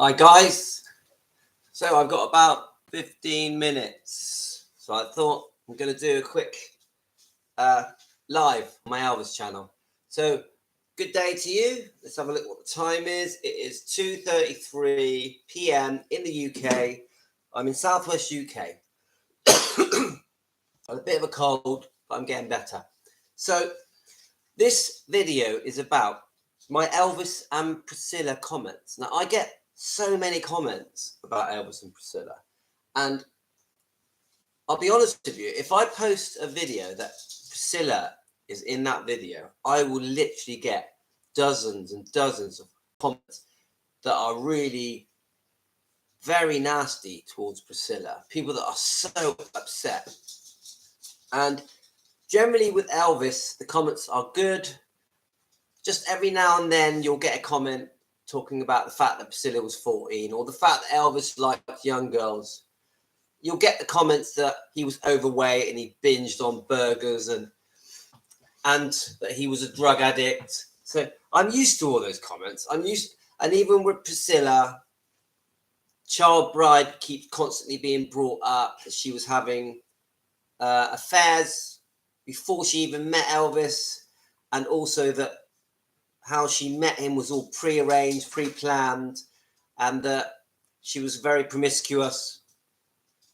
Hi guys, so I've got about 15 minutes, so I thought I'm going to do a quick live on my Elvis channel. So good day to you. Let's have a look what the time is. It is 2:33 p.m. in the UK. I'm in southwest UK. Got a bit of a cold, but I'm getting better. So this video is about my Elvis and Priscilla comments. Now I get so many comments about Elvis and Priscilla, and I'll be honest with you, if I post a video that Priscilla is in that video, I will literally get dozens and dozens of comments that are really very nasty towards Priscilla. People that are so upset. And generally with Elvis, the comments are good. Just every now and then you'll get a comment talking about the fact that Priscilla was 14 or the fact that Elvis liked young girls. You'll get the comments that he was overweight and he binged on burgers and that he was a drug addict. So I'm used to all those comments. And even with Priscilla, child bride keeps constantly being brought up that she was having affairs before she even met Elvis, and also that how she met him was all pre-arranged, pre-planned, and that she was very promiscuous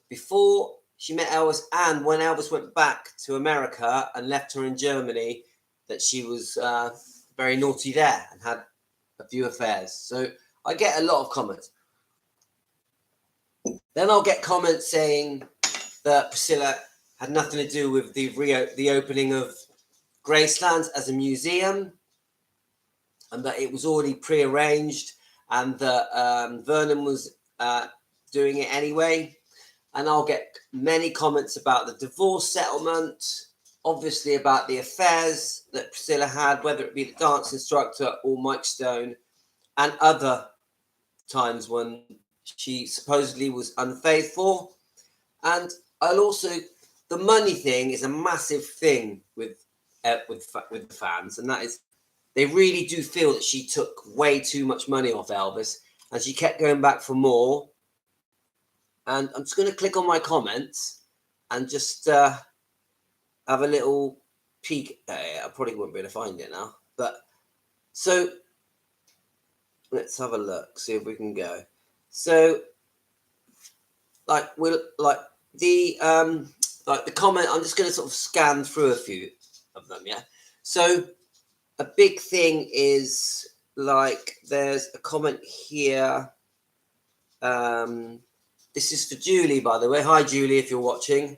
before she met Elvis, and when Elvis went back to America and left her in Germany, that she was very naughty there and had a few affairs. So I get a lot of comments. Then I'll get comments saying that Priscilla had nothing to do with the opening of Graceland as a museum, and that it was already pre-arranged, and that Vernon was doing it anyway. And I'll get many comments about the divorce settlement, obviously about the affairs that Priscilla had, whether it be the dance instructor or Mike Stone, and other times when she supposedly was unfaithful. And I'll also, the money thing is a massive thing with the fans, and that is, they really do feel that she took way too much money off Elvis, and she kept going back for more. And I'm just going to click on my comments and just have a little peek. I probably won't be able to find it now, but so let's have a look, see if we can go. So, the comment. I'm just going to sort of scan through a few of them. Yeah. So a big thing is like there's a comment here. This is for Julie, by the way. Hi, Julie, if you're watching.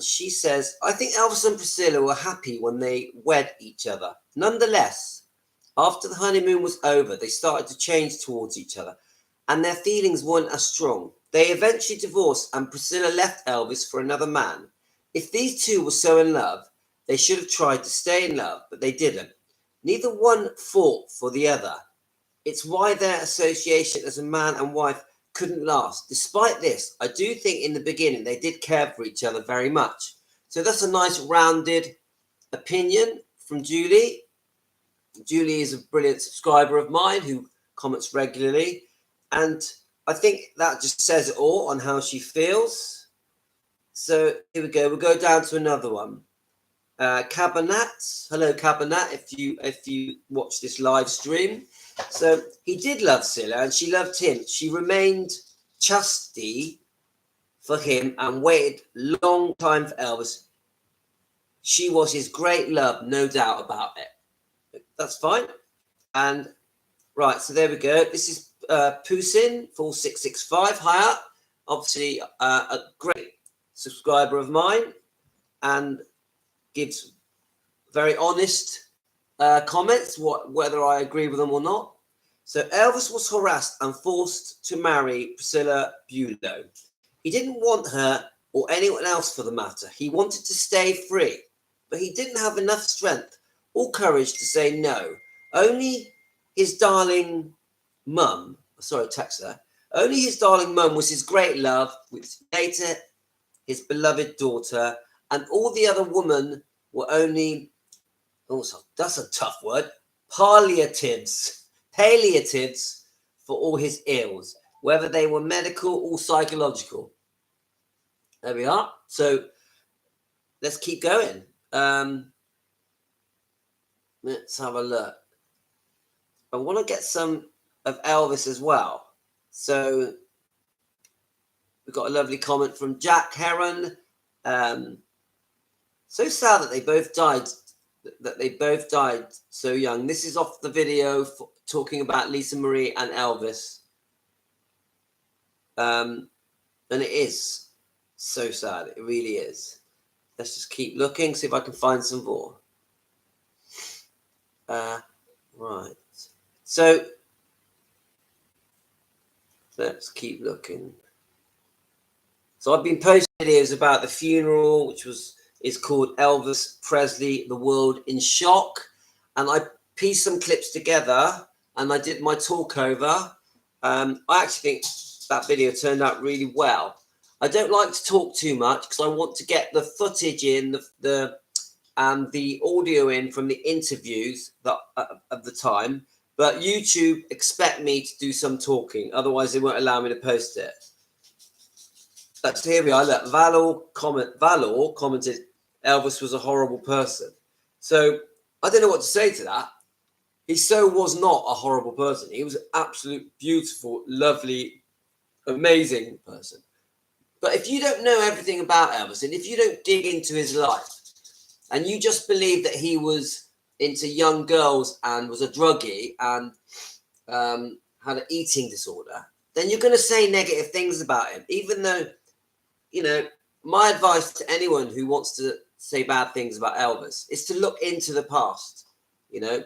She says, I think Elvis and Priscilla were happy when they wed each other. Nonetheless, after the honeymoon was over, they started to change towards each other, and their feelings weren't as strong. They eventually divorced, and Priscilla left Elvis for another man. If these two were so in love, they should have tried to stay in love, but they didn't. Neither one fought for the other. It's why their association as a man and wife couldn't last. Despite this, I do think in the beginning they did care for each other very much. So that's a nice rounded opinion from Julie. Julie is a brilliant subscriber of mine who comments regularly, and I think that just says it all on how she feels. So here we go. We'll go down to another one. Cabanat. Hello, Cabanat, if you watch this live stream. So he did love Priscilla and she loved him. She remained chastity for him and waited long time for Elvis. She was his great love, no doubt about it. That's fine. And right, so there we go. This is Pusin 4665. Hi up. Obviously a great subscriber of mine and gives very honest comments, whether I agree with them or not. So Elvis was harassed and forced to marry Priscilla Bulow. He didn't want her or anyone else for the matter. He wanted to stay free, but he didn't have enough strength or courage to say no. Only his darling mum, only his darling mum was his great love, which later his beloved daughter, and all the other women were only, also, that's a tough word, palliatives for all his ills, whether they were medical or psychological. There we are. So let's keep going. Let's have a look. I want to get some of Elvis as well. So we've got a lovely comment from Jack Heron. So sad that they both died. So young. This is off the video talking about Lisa Marie and Elvis. And it is so sad. It really is. Let's just keep looking, see if I can find some more. Right. So let's keep looking. So I've been posting videos about the funeral, which is called Elvis Presley, The World in Shock. And I pieced some clips together and I did my talk over. I actually think that video turned out really well. I don't like to talk too much because I want to get the footage in, the audio in from the interviews of the time. But YouTube expect me to do some talking, otherwise they won't allow me to post it. So here we are. Look, Valor commented, Elvis was a horrible person. So I don't know what to say to that. He was not a horrible person. He was an absolute beautiful, lovely, amazing person. But if you don't know everything about Elvis, and if you don't dig into his life, and you just believe that he was into young girls and was a druggie and had an eating disorder, then you're going to say negative things about him. Even though, you know, my advice to anyone who wants to say bad things about Elvis is to look into the past, you know.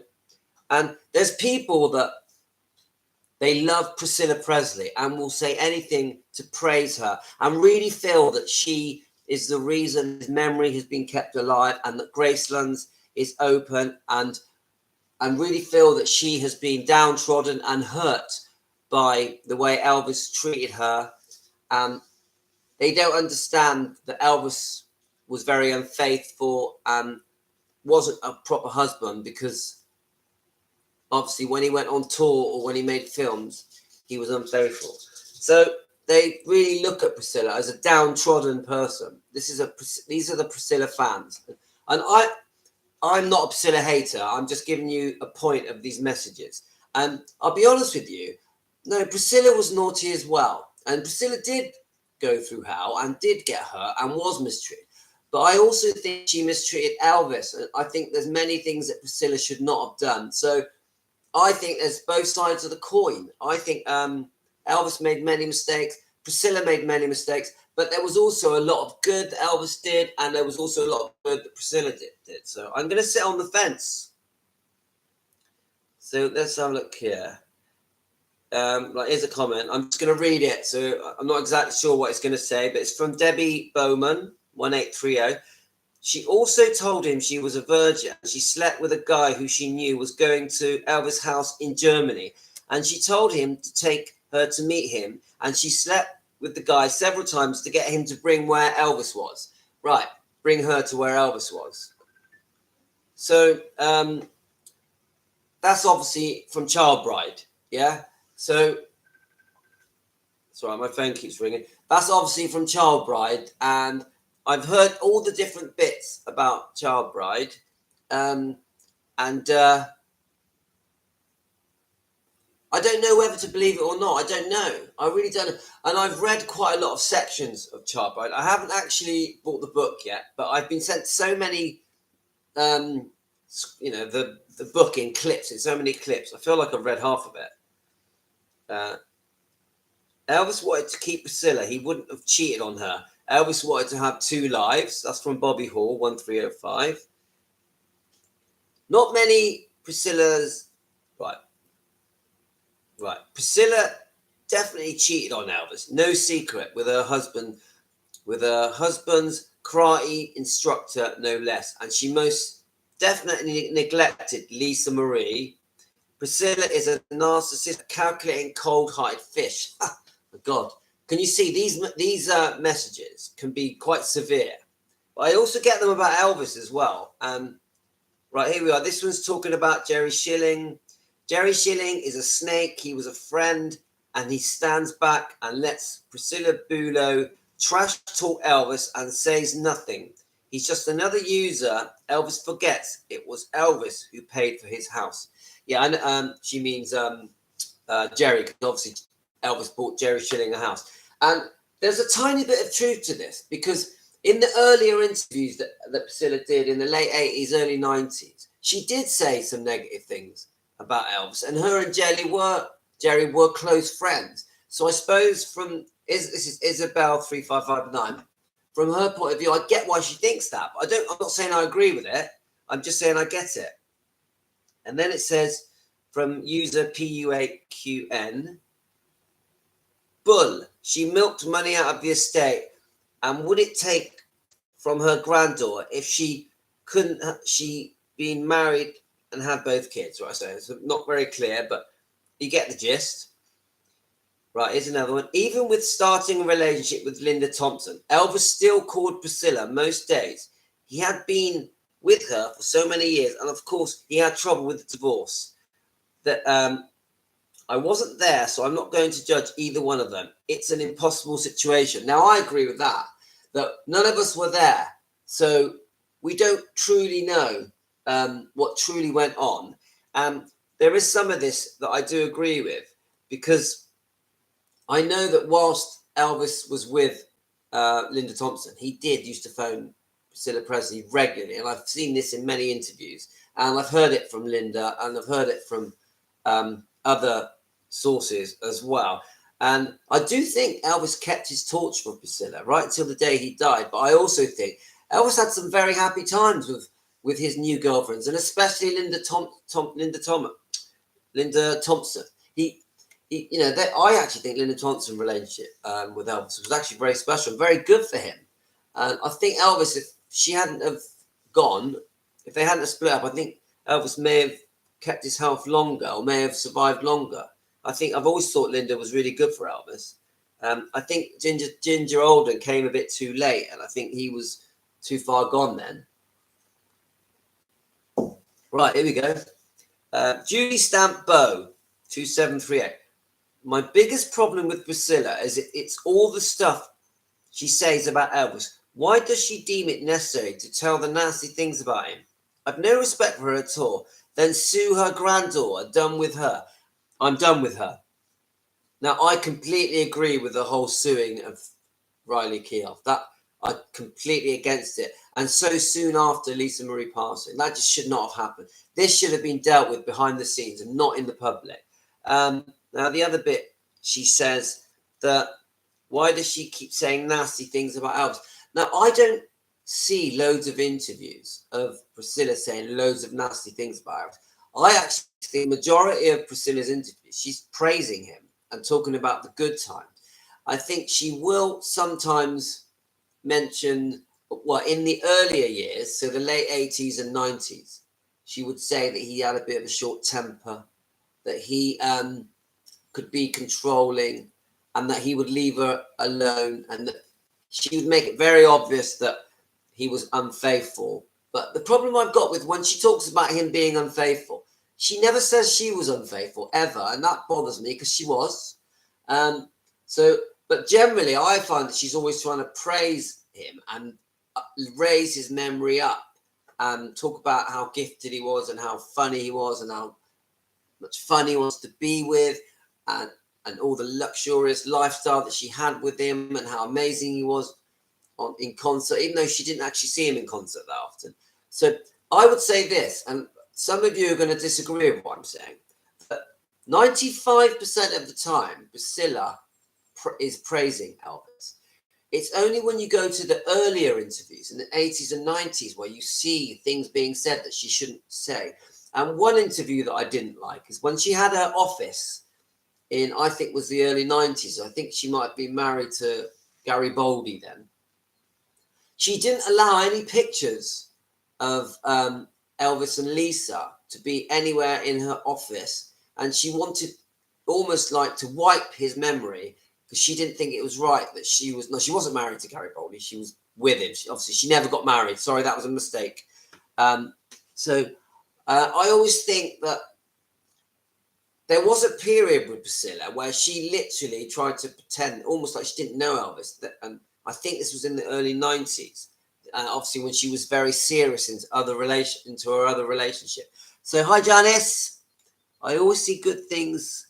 And there's people that they love Priscilla Presley and will say anything to praise her and really feel that she is the reason his memory has been kept alive and that Graceland's is open, and really feel that she has been downtrodden and hurt by the way Elvis treated her. They don't understand that Elvis was very unfaithful and wasn't a proper husband, because obviously when he went on tour or when he made films, he was unfaithful. So they really look at Priscilla as a downtrodden person. These are the Priscilla fans. And I'm not a Priscilla hater. I'm just giving you a point of these messages. And I'll be honest with you. No, Priscilla was naughty as well. And Priscilla did go through hell and did get hurt and was mistreated. But I also think she mistreated Elvis. And I think there's many things that Priscilla should not have done. So I think there's both sides of the coin. I think Elvis made many mistakes. Priscilla made many mistakes. But there was also a lot of good that Elvis did, and there was also a lot of good that Priscilla did. So I'm going to sit on the fence. So let's have a look here. Here's a comment. I'm just going to read it. So I'm not exactly sure what it's going to say, but it's from Debbie Bowman, 1830. She also told him she was a virgin. She slept with a guy who she knew was going to Elvis' house in Germany. And she told him to take her to meet him. And she slept with the guy several times to get him to bring where Elvis was. Right, bring her to where Elvis was. So that's obviously from Child Bride, yeah? So, sorry, my phone keeps ringing. That's obviously from Child Bride, and I've heard all the different bits about Child Bride, I don't know whether to believe it or not. I don't know. I really don't know. And I've read quite a lot of sections of Child Bride. I haven't actually bought the book yet, but I've been sent so many, the book in clips, in so many clips. I feel like I've read half of it. Elvis wanted to keep Priscilla. He wouldn't have cheated on her. Elvis wanted to have 2 lives. That's from Bobby Hall, 1305. Not many Priscillas. Right. Priscilla definitely cheated on Elvis. No secret, with her husband's karate instructor, no less. And she most definitely neglected Lisa Marie. Priscilla is a narcissist, calculating, cold-hearted fish. My God. Can you see these messages can be quite severe? But I also get them about Elvis as well. Right, here we are. This one's talking about Jerry Schilling. Jerry Schilling is a snake. He was a friend, and he stands back and lets Priscilla Bulow trash talk Elvis and says nothing. He's just another user. Elvis forgets it was Elvis who paid for his house. Yeah, and she means Jerry, because obviously Elvis bought Jerry Schilling a house. And there's a tiny bit of truth to this, because in the earlier interviews that Priscilla did in the late 80s, early 90s, she did say some negative things about Elvis, and her and Jerry were close friends. So I suppose this is Isabel 3559. From her point of view, I get why she thinks that. But I'm not saying I agree with it. I'm just saying I get it. And then it says from user PU8QN, Bull, she milked money out of the estate, and would it take from her granddaughter if she been married and had both kids? Right, so it's not very clear, but you get the gist. Right, here's another one. Even with starting a relationship with Linda Thompson, Elvis still called Priscilla most days. He had been with her for so many years, and of course, he had trouble with the divorce. That I wasn't there, so I'm not going to judge either one of them. It's an impossible situation. Now, I agree with that none of us were there, so we don't truly know what truly went on. There is some of this that I do agree with, because I know that whilst Elvis was with Linda Thompson, he used to phone Priscilla Presley regularly, and I've seen this in many interviews, and I've heard it from Linda, and I've heard it from other sources as well. And I do think Elvis kept his torch for Priscilla right until the day he died. But I also think Elvis had some very happy times with his new girlfriends, and especially Linda Thompson. I actually think Linda Thompson's relationship with Elvis was actually very special and very good for him. And I think Elvis, if she hadn't have gone, if they hadn't have split up, I think Elvis may have kept his health longer, or may have survived longer. I've always thought Linda was really good for Elvis. I think Ginger Alden came a bit too late, and I think he was too far gone then. Right, here we go. Julie Stamp Bow 2738. My biggest problem with Priscilla is it's all the stuff she says about Elvis. Why does she deem it necessary to tell the nasty things about him? I've no respect for her at all. Then sue her granddaughter. Done with her. I'm done with her. Now, I completely agree with the whole suing of Riley Keough. That I'm completely against it. And so soon after Lisa Marie passing, that just should not have happened. This should have been dealt with behind the scenes and not in the public. Now, the other bit, she says that why does she keep saying nasty things about Elvis? Now, I don't see loads of interviews of Priscilla saying loads of nasty things about Elvis. I actually think the majority of Priscilla's interviews, she's praising him and talking about the good times. I think she will sometimes mention, in the earlier years, so the late 80s and 90s, she would say that he had a bit of a short temper, that he could be controlling, and that he would leave her alone, and that she would make it very obvious that he was unfaithful. But the problem I've got with when she talks about him being unfaithful, she never says she was unfaithful ever, and that bothers me because she was. But generally, I find that she's always trying to praise him and raise his memory up and talk about how gifted he was and how funny he was and how much fun he wants to be with, and all the luxurious lifestyle that she had with him and how amazing he was in concert, even though she didn't actually see him in concert that often. So I would say this, and some of you are going to disagree with what I'm saying, but 95% of the time, Priscilla is praising Elvis. It's only when you go to the earlier interviews in the 80s and 90s where you see things being said that she shouldn't say. And one interview that I didn't like is when she had her office in, I think, was the early 90s. I think she might be married to Garibaldi then. She didn't allow any pictures of Elvis and Lisa to be anywhere in her office. And she wanted almost like to wipe his memory because she didn't think it was right that she wasn't married to Garibaldi. She was with him. She never got married. Sorry, that was a mistake. I always think that there was a period with Priscilla where she literally tried to pretend almost like she didn't know Elvis. And I think this was in the early 90s. Obviously, when she was very serious into her other relationship. So, hi, Janice. I always see good things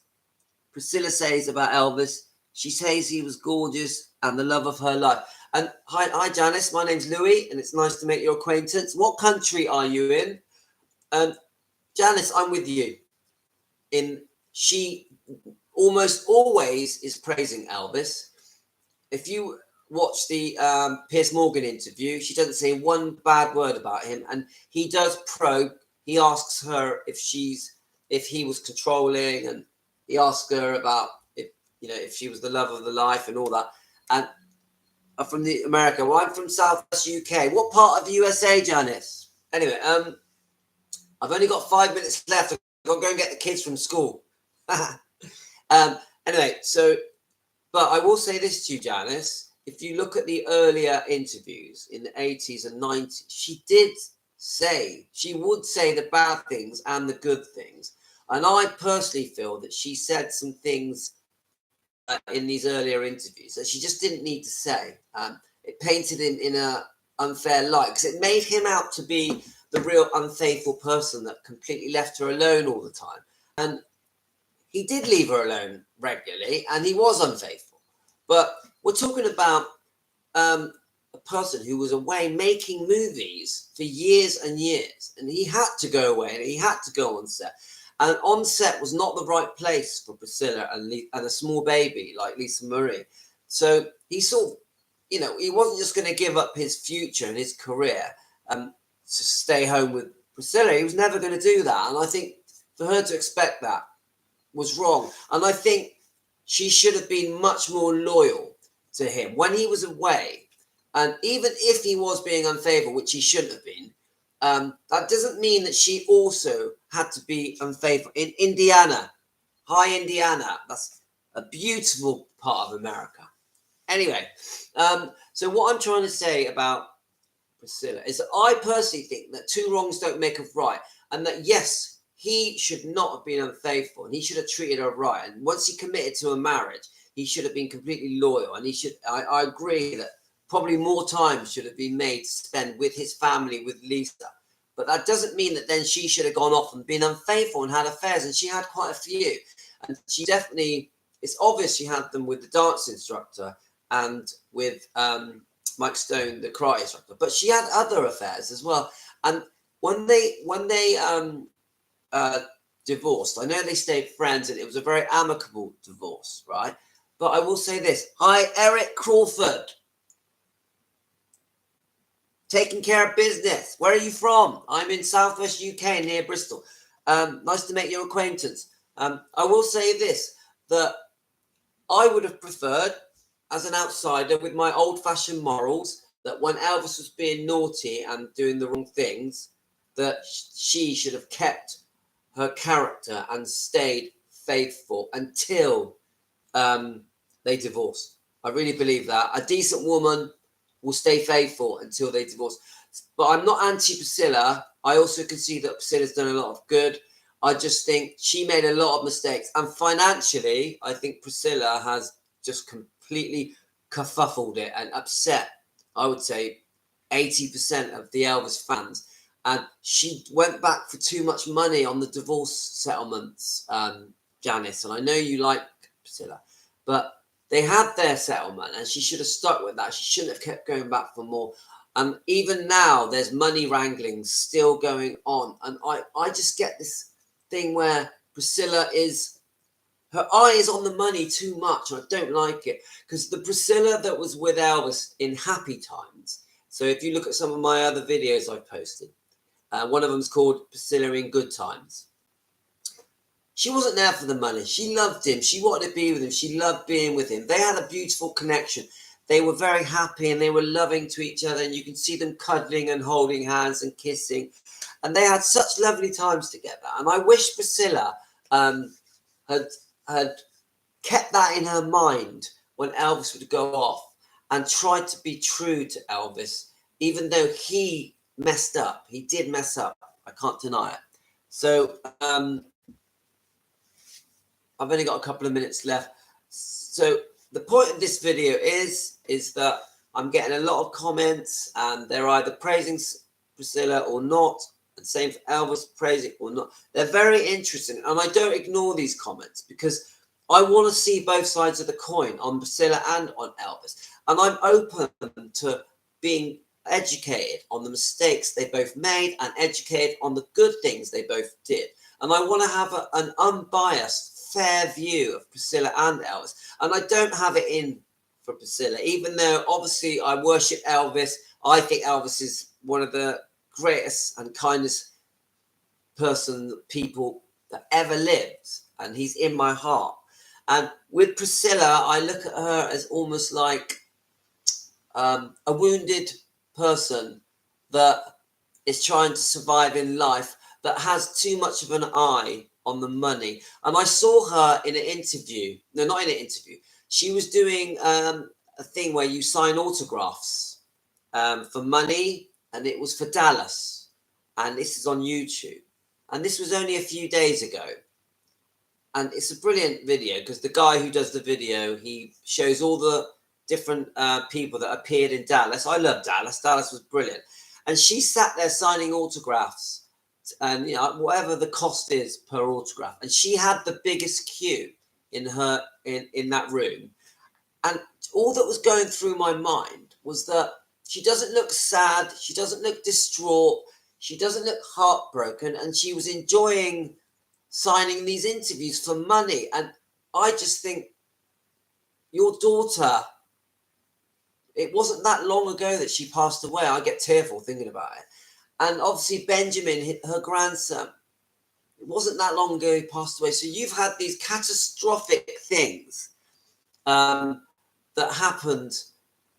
Priscilla says about Elvis. She says he was gorgeous and the love of her life. And hi, Janice. My name's Louis, and it's nice to make your acquaintance. What country are you in? Janice, I'm with you. She almost always is praising Elvis. If you watch the Piers Morgan interview, she doesn't say one bad word about him, and he does probe. He asks her if he was controlling, and he asks her about if she was the love of the life and all that. And I'm from the America. Well, I'm from Southwest UK. What part of the USA, Janice? Anyway, I've only got 5 minutes left. I've got to go and get the kids from school. Anyway, but I will say this to you, Janice. If you look at the earlier interviews in the 80s and 90s, she would say the bad things and the good things. And I personally feel that she said some things in these earlier interviews that she just didn't need to say. It painted him in an unfair light because it made him out to be the real unfaithful person that completely left her alone all the time. And he did leave her alone regularly, and he was unfaithful. But we're talking about a person who was away making movies for years and years, and he had to go away and he had to go on set. And on set was not the right place for Priscilla and a small baby like Lisa Marie. So he sort of, he wasn't just going to give up his future and his career to stay home with Priscilla. He was never going to do that. And I think for her to expect that was wrong. And I think she should have been much more loyal to him when he was away. And even if he was being unfaithful, which he shouldn't have been, that doesn't mean that she also had to be unfaithful. In Indiana, hi, Indiana. That's a beautiful part of America. Anyway, so what I'm trying to say about Priscilla is that I personally think that two wrongs don't make a right. And that, yes, he should not have been unfaithful and he should have treated her right. And once he committed to a marriage, he should have been completely loyal. And I agree that probably more time should have been made to spend with his family, with Lisa. But that doesn't mean that then she should have gone off and been unfaithful and had affairs. And she had quite a few. And she definitely, it's obvious she had them with the dance instructor and with Mike Stone, the karate instructor. But she had other affairs as well. And when they divorced, I know they stayed friends and it was a very amicable divorce, right? But I will say this. Hi, Eric Crawford. Taking care of business. Where are you from? I'm in Southwest UK near Bristol. Nice to make your acquaintance. I will say this, that I would have preferred, as an outsider with my old-fashioned morals, that when Elvis was being naughty and doing the wrong things, that she should have kept her character and stayed faithful until they divorced. I really believe that. A decent woman will stay faithful until they divorce. But I'm not anti-Priscilla. I also can see that Priscilla's done a lot of good. I just think she made a lot of mistakes. And financially, I think Priscilla has just completely kerfuffled it and upset, I would say, 80% of the Elvis fans. And she went back for too much money on the divorce settlements, Janice. And I know you like Priscilla, but they had their settlement and she should have stuck with that. She shouldn't have kept going back for more. And even now, there's money wrangling still going on. And I just get this thing where Priscilla her eye is on the money too much. I don't like it. Because the Priscilla that was with Elvis in happy times. So if you look at some of my other videos I've posted, one of them's called Priscilla in Good Times. She wasn't there for the money. She loved him. She wanted to be with him. She loved being with him. They had a beautiful connection. They were very happy and they were loving to each other. And you can see them cuddling and holding hands and kissing. And they had such lovely times together. And I wish Priscilla had kept that in her mind when Elvis would go off and tried to be true to Elvis, even though he messed up. He did mess up. I can't deny it. So, I've only got a couple of minutes left. So the point of this video is that I'm getting a lot of comments, and they're either praising Priscilla or not. And same for Elvis, praising or not. They're very interesting, and I don't ignore these comments because I want to see both sides of the coin on Priscilla and on Elvis. And I'm open to being educated on the mistakes they both made and educated on the good things they both did. And I want to have an unbiased, fair view of Priscilla and Elvis. And I don't have it in for Priscilla, even though obviously I worship Elvis. I think Elvis is one of the greatest and kindest people that ever lived. And he's in my heart. And with Priscilla, I look at her as almost like a wounded person that is trying to survive in life, that has too much of an eye on the money. And I saw her in an interview. No, not in an interview. She was doing a thing where you sign autographs for money, and it was for Dallas. And this is on YouTube. And this was only a few days ago. And it's a brilliant video because the guy who does the video, he shows all the different people that appeared in Dallas. I love Dallas. Dallas was brilliant. And she sat there signing autographs, and whatever the cost is per autograph. And she had the biggest queue in that room. And all that was going through my mind was that she doesn't look sad. She doesn't look distraught. She doesn't look heartbroken. And she was enjoying signing these interviews for money. And I just think, your daughter, it wasn't that long ago that she passed away. I get tearful thinking about it. And obviously Benjamin, her grandson, it wasn't that long ago he passed away. So you've had these catastrophic things that happened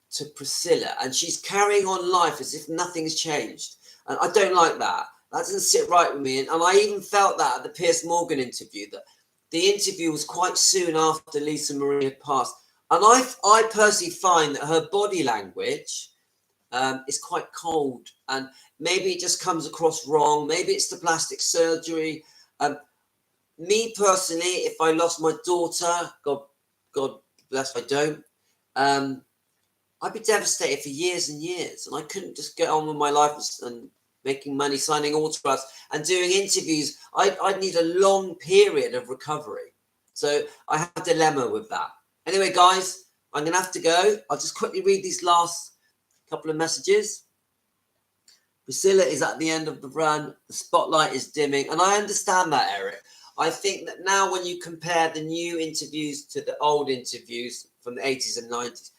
to Priscilla, and she's carrying on life as if nothing's changed. And I don't like that. That doesn't sit right with me. And I even felt that at the Piers Morgan interview, that the interview was quite soon after Lisa Marie had passed. And I personally find that her body language is quite cold, and maybe it just comes across wrong. Maybe it's the plastic surgery. Me personally, if I lost my daughter, God bless if I don't, I'd be devastated for years and years, and I couldn't just get on with my life and making money, signing autographs and doing interviews. I'd need a long period of recovery. So I have a dilemma with that. Anyway, guys, I'm going to have to go. I'll just quickly read these last couple of messages. Priscilla is at the end of the run. The spotlight is dimming. And I understand that, Eric. I think that now when you compare the new interviews to the old interviews from the 80s and 90s,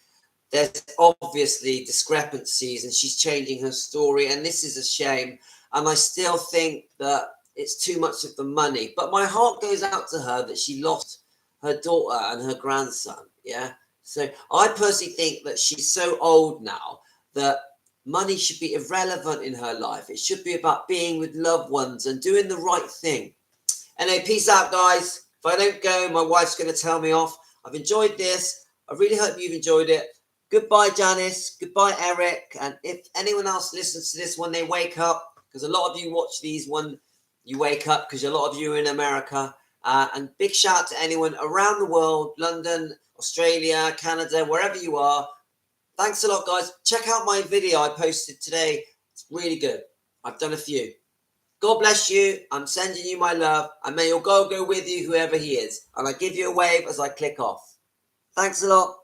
there's obviously discrepancies, and she's changing her story. And this is a shame. And I still think that it's too much of the money. But my heart goes out to her that she lost her daughter and her grandson. Yeah. So I personally think that she's so old now that money should be irrelevant in her life. It should be about being with loved ones and doing the right thing. Anyway, peace out, guys. If I don't go, my wife's going to tell me off. I've enjoyed this. I really hope you've enjoyed it. Goodbye, Janice. Goodbye, Eric. And if anyone else listens to this when they wake up, because a lot of you watch these when you wake up, because a lot of you are in America. And big shout out to anyone around the world, London, Australia, Canada, wherever you are. Thanks a lot, guys. Check out my video I posted today. It's really good. I've done a few. God bless you. I'm sending you my love. And may your God go with you, whoever he is. And I give you a wave as I click off. Thanks a lot.